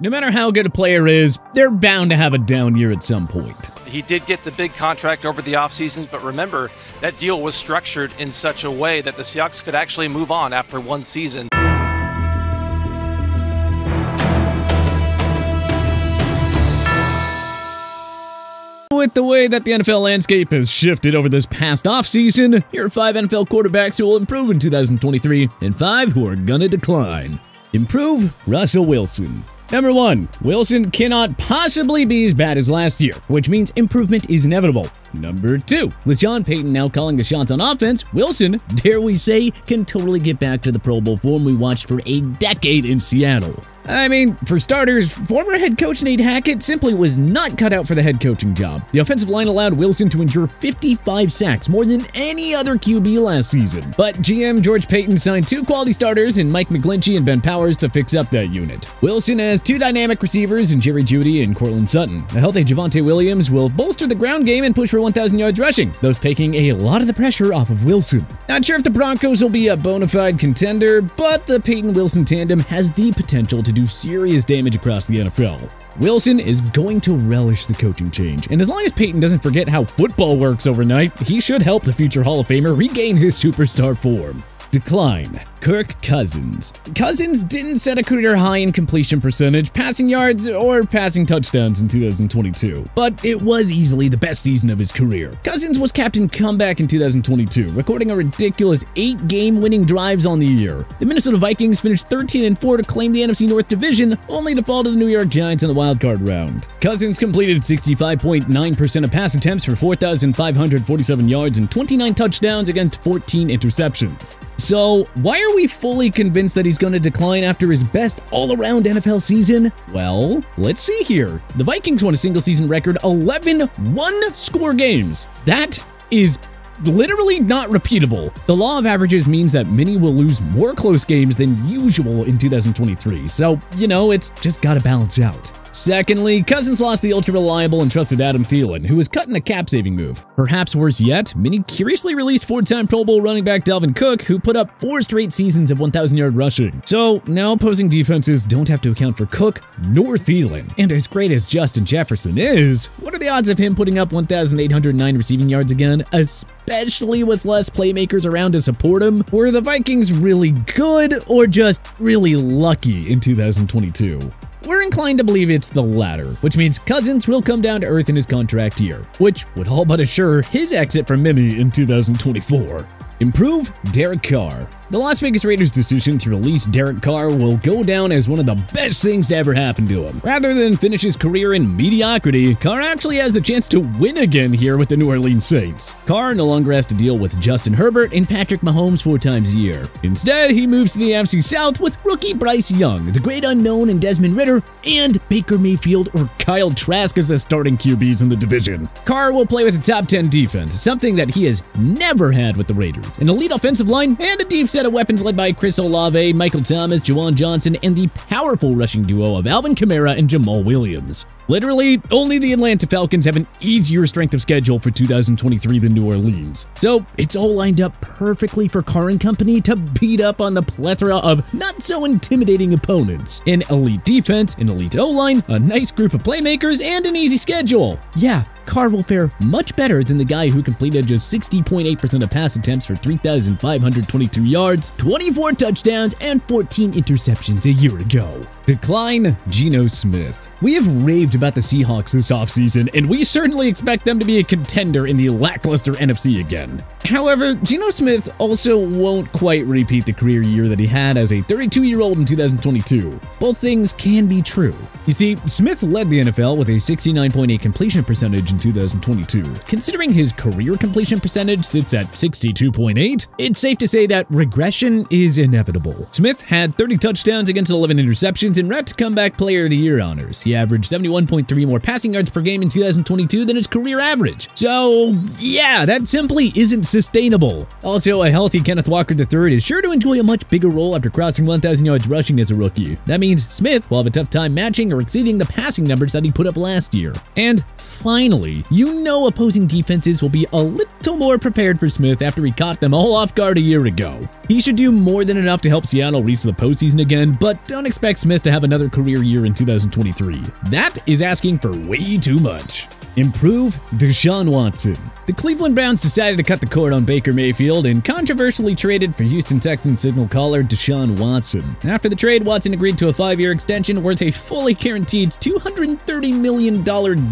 no matter how good a player is, they're bound to have a down year at some point. He did get the big contract over the offseason, but remember, that deal was structured in such a way that the Seahawks could actually move on after one season. With the way that the NFL landscape has shifted over this past offseason, here are 5 NFL quarterbacks who will improve in 2023 and 5 who are gonna decline. Improve Russell Wilson. Number 1, Wilson cannot possibly be as bad as last year, which means improvement is inevitable. Number 2, with Sean Payton now calling the shots on offense, Wilson, dare we say, can totally get back to the Pro Bowl form we watched for a decade in Seattle. I mean, for starters, former head coach Nate Hackett simply was not cut out for the head coaching job. The offensive line allowed Wilson to endure 55 sacks, more than any other QB last season. But GM George Payton signed 2 quality starters in Mike McGlinchey and Ben Powers to fix up that unit. Wilson has 2 dynamic receivers in Jerry Jeudy and Cortland Sutton. A healthy Javonte Williams will bolster the ground game and push for 1,000 yards rushing, thus taking a lot of the pressure off of Wilson. Not sure if the Broncos will be a bona fide contender, but the Payton-Wilson tandem has the potential to do serious damage across the NFL. Wilson is going to relish the coaching change, and as long as Payton doesn't forget how football works overnight, he should help the future Hall of Famer regain his superstar form. Decline. Kirk Cousins. Cousins didn't set a career high in completion percentage, passing yards, or passing touchdowns in 2022, but it was easily the best season of his career. Cousins was Captain Comeback in 2022, recording a ridiculous 8 game-winning drives on the year. The Minnesota Vikings finished 13-4 to claim the NFC North Division, only to fall to the New York Giants in the wildcard round. Cousins completed 65.9% of pass attempts for 4,547 yards and 29 touchdowns against 14 interceptions. So, why are we fully convinced that he's going to decline after his best all-around NFL season? Well, let's see here. The Vikings won a single-season record 11 one-score games. That is literally not repeatable. The law of averages means that many will lose more close games than usual in 2023, so, you know, it's just gotta balance out. Secondly, Cousins lost the ultra-reliable and trusted Adam Thielen, who was cut in a cap-saving move. Perhaps worse yet, many curiously released 4-time Pro Bowl running back Dalvin Cook, who put up 4 straight seasons of 1,000-yard rushing. So now opposing defenses don't have to account for Cook nor Thielen. And as great as Justin Jefferson is, what are the odds of him putting up 1,809 receiving yards again, especially with less playmakers around to support him? Were the Vikings really good or just really lucky in 2022? We're inclined to believe it's the latter, which means Cousins will come down to earth in his contract year, which would all but assure his exit from Mimi in 2024. Improve Derek Carr. The Las Vegas Raiders' decision to release Derek Carr will go down as one of the best things to ever happen to him. Rather than finish his career in mediocrity, Carr actually has the chance to win again here with the New Orleans Saints. Carr no longer has to deal with Justin Herbert and Patrick Mahomes 4 times a year. Instead, he moves to the NFC South with rookie Bryce Young, the great unknown and Desmond Ridder, and Baker Mayfield or Kyle Trask as the starting QBs in the division. Carr will play with a top 10 defense, something that he has never had with the Raiders. An elite offensive line and a deep set of weapons led by Chris Olave, Michael Thomas, Juwan Johnson, and the powerful rushing duo of Alvin Kamara and Jamal Williams. Literally, only the Atlanta Falcons have an easier strength of schedule for 2023 than New Orleans. So it's all lined up perfectly for Carr and company to beat up on the plethora of not-so-intimidating opponents. An elite defense, an elite O-line, a nice group of playmakers, and an easy schedule. Yeah, Carr will fare much better than the guy who completed just 60.8% of pass attempts for 3,522 yards, 24 touchdowns, and 14 interceptions a year ago. Decline Geno Smith. We have raved about the Seahawks this offseason, and we certainly expect them to be a contender in the lackluster NFC again. However, Geno Smith also won't quite repeat the career year that he had as a 32-year-old in 2022. Both things can be true. You see, Smith led the NFL with a 69.8 completion percentage in 2022. Considering his career completion percentage sits at 62.8, it's safe to say that regression is inevitable. Smith had 30 touchdowns against 11 interceptions and racked comeback player of the year honors. He He averaged 71.3 more passing yards per game in 2022 than his career average. So, yeah, that simply isn't sustainable. Also, a healthy Kenneth Walker III is sure to enjoy a much bigger role after crossing 1,000 yards rushing as a rookie. That means Smith will have a tough time matching or exceeding the passing numbers that he put up last year. And finally, you know opposing defenses will be a little more prepared for Smith after he caught them all off guard a year ago. He should do more than enough to help Seattle reach the postseason again, but don't expect Smith to have another career year in 2023. That is asking for way too much. Improve Deshaun Watson. The Cleveland Browns decided to cut the cord on Baker Mayfield and controversially traded for Houston Texans signal caller Deshaun Watson. After the trade, Watson agreed to a 5-year extension worth a fully guaranteed $230 million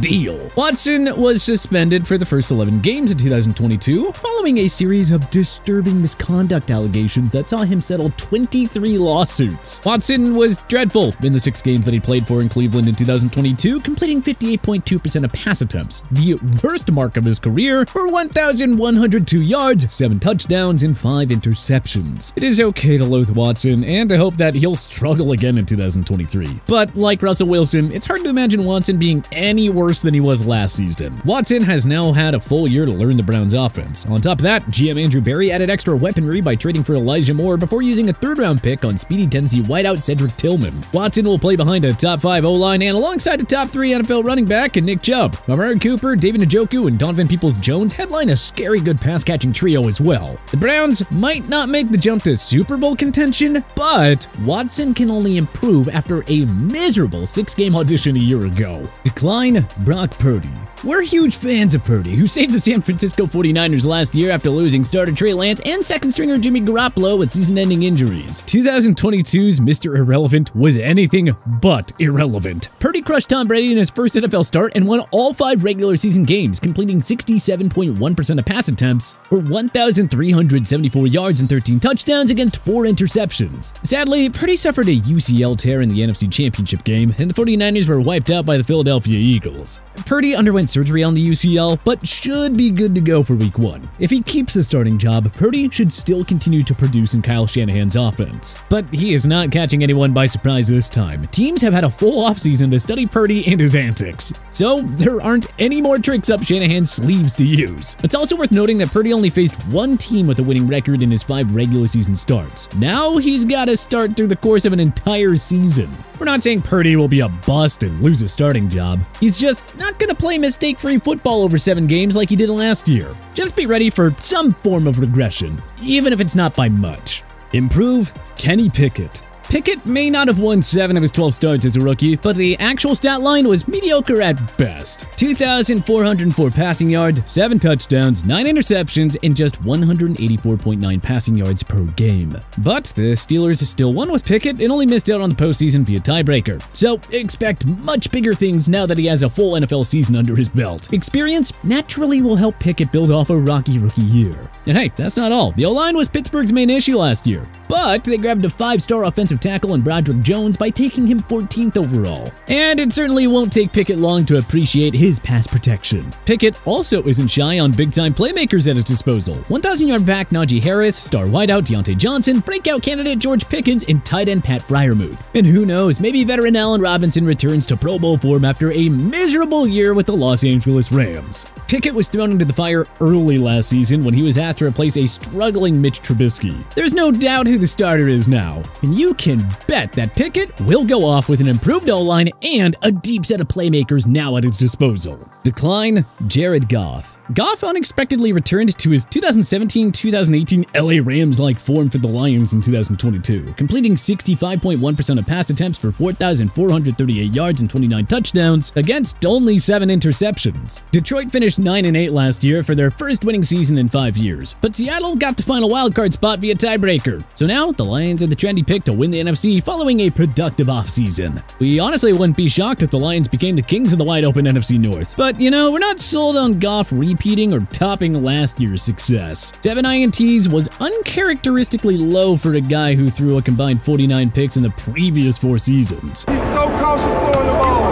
deal. Watson was suspended for the first 11 games of 2022 following a series of disturbing misconduct allegations that saw him settle 23 lawsuits. Watson was dreadful in the 6 games that he played for in Cleveland in 2022, completing 58.2% of pass attempts, the worst mark of his career, for 1,102 yards, 7 touchdowns, and 5 interceptions. It is okay to loathe Watson and to hope that he'll struggle again in 2023. But like Russell Wilson, it's hard to imagine Watson being any worse than he was last season. Watson has now had a full year to learn the Browns' offense. On top of that, GM Andrew Berry added extra weaponry by trading for Elijah Moore before using a 3rd-round pick on speedy Tennessee wideout Cedric Tillman. Watson will play behind a top 5 O-line and alongside a top 3 NFL running back and Nick Chubb. Amari Cooper, David Njoku, and Donovan Peoples-Jones headline a scary good pass-catching trio as well. The Browns might not make the jump to Super Bowl contention, but Watson can only improve after a miserable 6-game audition a year ago. Decline Brock Purdy. We're huge fans of Purdy, who saved the San Francisco 49ers last year after losing starter Trey Lance and second-stringer Jimmy Garoppolo with season-ending injuries. 2022's Mr. Irrelevant was anything but irrelevant. Purdy crushed Tom Brady in his first NFL start and won all 5 regular season games, completing 67.1% of pass attempts for 1,374 yards and 13 touchdowns against 4 interceptions. Sadly, Purdy suffered a UCL tear in the NFC Championship game, and the 49ers were wiped out by the Philadelphia Eagles. Purdy underwent surgery on the UCL, but should be good to go for Week 1. If he keeps the starting job, Purdy should still continue to produce in Kyle Shanahan's offense. But he is not catching anyone by surprise this time. Teams have had a full offseason to study Purdy and his antics, so there aren't any more tricks up Shanahan's sleeves to use. It's also worth noting that Purdy only faced 1 team with a winning record in his 5 regular season starts. Now he's got to start through the course of an entire season. We're not saying Purdy will be a bust and lose his starting job. He's just not going to play mistake-free football over 7 games like he did last year. Just be ready for some form of regression, even if it's not by much. Improve Kenny Pickett. Pickett may not have won 7 of his 12 starts as a rookie, but the actual stat line was mediocre at best. 2,404 passing yards, 7 touchdowns, 9 interceptions, and just 184.9 passing yards per game. But the Steelers still won with Pickett and only missed out on the postseason via tiebreaker. So expect much bigger things now that he has a full NFL season under his belt. Experience naturally will help Pickett build off a rocky rookie year. And hey, that's not all. The O-line was Pittsburgh's main issue last year, but they grabbed a 5-star offensive tackle in Broderick Jones by taking him 14th overall. And it certainly won't take Pickett long to appreciate his pass protection. Pickett also isn't shy on big-time playmakers at his disposal. 1,000-yard back Najee Harris, star wideout Deontay Johnson, breakout candidate George Pickens, and tight end Pat Freiermuth. And who knows, maybe veteran Allen Robinson returns to Pro Bowl form after a miserable year with the Los Angeles Rams. Pickett was thrown into the fire early last season when he was asked to replace a struggling Mitch Trubisky. There's no doubt who the starter is now, and you can bet that Pickett will go off with an improved O-line and a deep set of playmakers now at his disposal. Decline Jared Goff. Goff unexpectedly returned to his 2017-2018 LA Rams-like form for the Lions in 2022, completing 65.1% of pass attempts for 4,438 yards and 29 touchdowns against only 7 interceptions. Detroit finished 9-8 last year for their first winning season in 5 years, but Seattle got the final wildcard spot via tiebreaker. So now the Lions are the trendy pick to win the NFC following a productive offseason. We honestly wouldn't be shocked if the Lions became the kings of the wide-open NFC North. But, you know, we're not sold on Goff repeating or topping last year's success. 7 INTs was uncharacteristically low for a guy who threw a combined 49 picks in the previous 4 seasons. He's so cautious throwing the ball.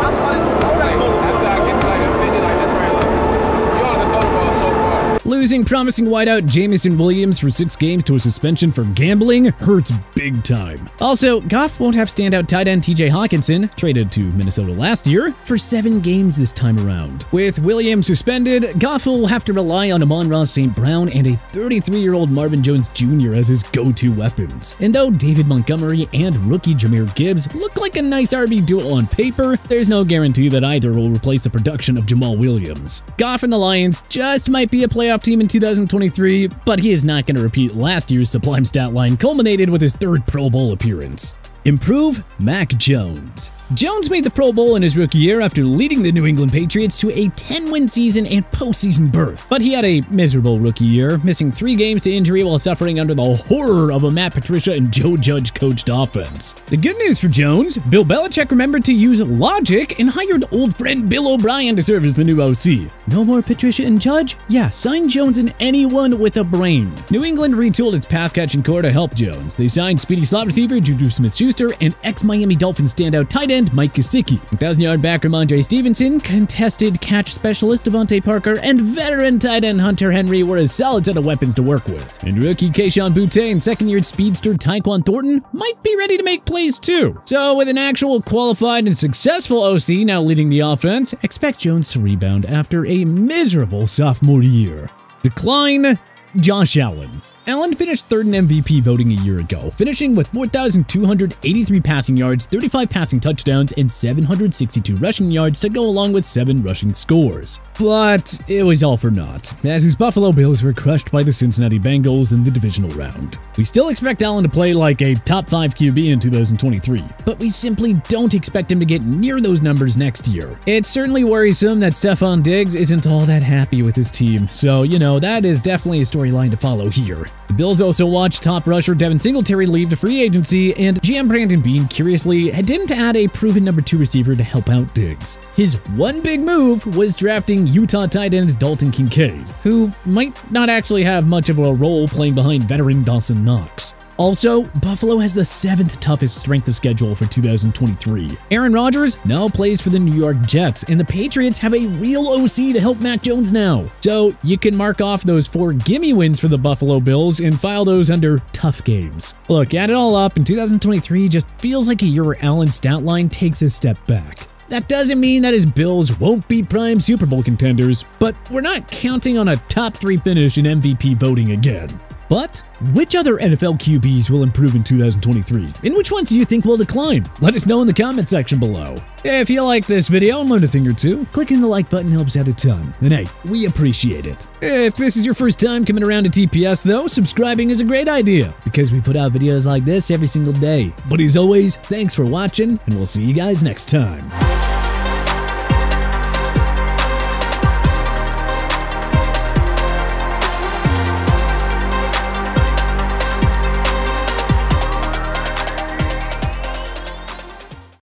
Losing promising wideout Jamison Williams for 6 games to a suspension for gambling hurts big time. Also, Goff won't have standout tight end TJ Hawkinson, traded to Minnesota last year, for 7 games this time around. With Williams suspended, Goff will have to rely on Amon-Ra St. Brown and a 33-year-old Marvin Jones Jr. as his go-to weapons. And though David Montgomery and rookie Jahmyr Gibbs look like a nice RB duo on paper, there's no guarantee that either will replace the production of Jamal Williams. Goff and the Lions just might be a playoff team in 2023, but he is not going to repeat last year's sublime stat line culminated with his 3rd Pro Bowl appearance. Improve Mac Jones. Jones made the Pro Bowl in his rookie year after leading the New England Patriots to a 10-win season and postseason berth. But he had a miserable rookie year, missing 3 games to injury while suffering under the horror of a Matt Patricia and Joe Judge coached offense. The good news for Jones, Bill Belichick remembered to use logic and hired old friend Bill O'Brien to serve as the new OC. No more Patricia and Judge? Yeah, sign Jones and anyone with a brain. New England retooled its pass-catching core to help Jones. They signed speedy slot receiver Juju Smith-Schuster and ex-Miami Dolphins standout tight end Mike Gesicki. 1,000-yard backer Ramondre Stevenson, contested catch specialist Devontae Parker, and veteran tight end Hunter Henry were a solid set of weapons to work with. And rookie Kayshon Boutte and second-year speedster Tyquan Thornton might be ready to make plays too. So with an actual qualified and successful OC now leading the offense, expect Jones to rebound after a miserable sophomore year. Decline Josh Allen. Allen finished 3rd in MVP voting a year ago, finishing with 4,283 passing yards, 35 passing touchdowns, and 762 rushing yards to go along with 7 rushing scores. But it was all for naught, as his Buffalo Bills were crushed by the Cincinnati Bengals in the divisional round. We still expect Allen to play like a top 5 QB in 2023, but we simply don't expect him to get near those numbers next year. It's certainly worrisome that Stephon Diggs isn't all that happy with his team, so that is definitely a storyline to follow here. The Bills also watched top rusher Devin Singletary leave to free agency, and GM Brandon Beane curiously didn't add a proven number 2 receiver to help out Diggs. His one big move was drafting Utah tight end Dalton Kincaid, who might not actually have much of a role playing behind veteran Dawson Knox. Also, Buffalo has the 7th toughest strength of schedule for 2023. Aaron Rodgers now plays for the New York Jets, and the Patriots have a real OC to help Mac Jones now. So you can mark off those 4 gimme wins for the Buffalo Bills and file those under tough games. Look, add it all up, and 2023 just feels like a year where Allen's stat line takes a step back. That doesn't mean that his Bills won't be prime Super Bowl contenders, but we're not counting on a top 3 finish in MVP voting again. But which other NFL QBs will improve in 2023? And which ones do you think will decline? Let us know in the comment section below. If you like this video and learned a thing or two, clicking the like button helps out a ton. And hey, we appreciate it. If this is your first time coming around to TPS though, subscribing is a great idea because we put out videos like this every single day. But as always, thanks for watching and we'll see you guys next time.